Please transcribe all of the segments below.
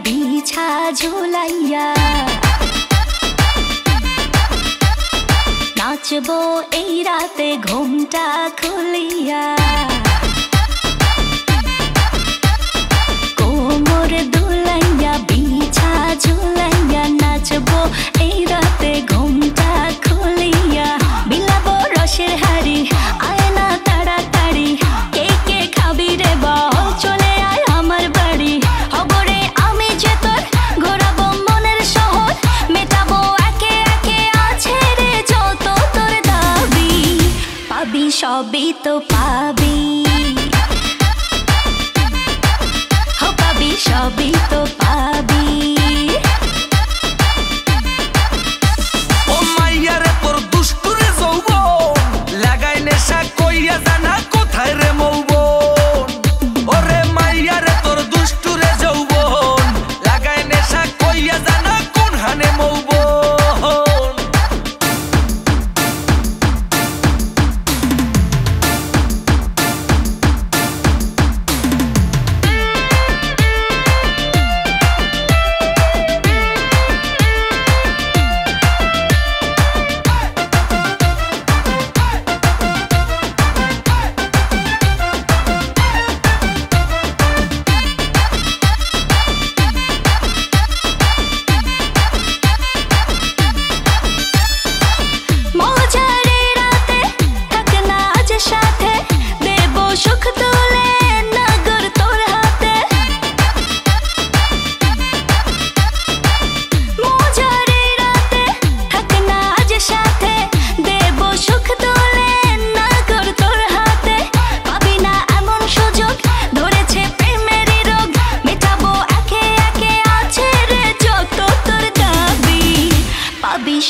বিছা ঝুলাইয়া নাচবো এই রাতে ঘুমটা খুলিয়া কোমর দুলাইয়া বিছা ঝুলাইয়া নাচবো এই রাতে ঘুমটা খুলিয়া বিলাবো রসের হাড়ি আয় না তাড়াতাড়ি কে কে খাবি রে বল চলে আয় আমার বাড়ি হবরে আমি যে তোর ঘোরাবো মনের শহর মেটাবো একে একে আছে রে যত তোর দাবি পাবি সবই তো পাবি হো পাবি সবই তো পাবি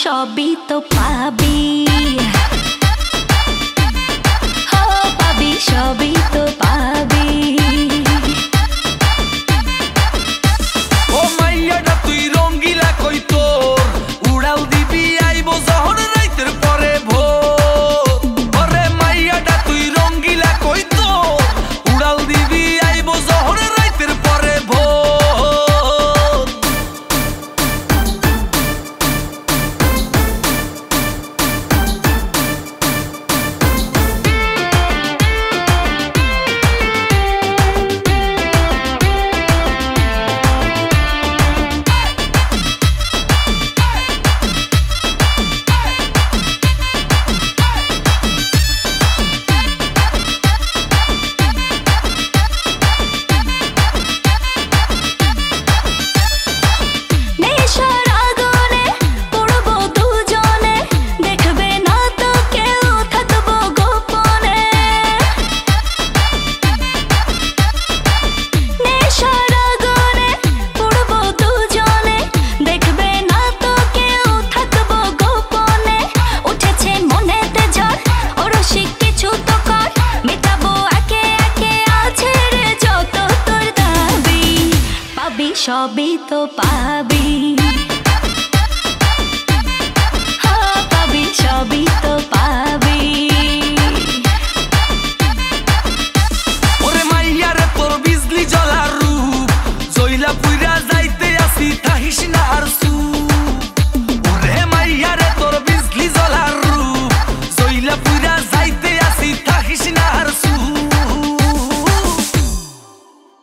সবই তো পাবি হো পাবি সবই তো পাবি ও মাইয়াটা তুই রঙ্গিলা কই তোর উড়াল দিবি আইবো যখন রাইতের পরে ভোর ওরে মাইয়াটা তুই রঙ্গিলা কই তোর উড়াল দিবি আইবো যখন রাইতের পরে ভোর সবই তো পাবি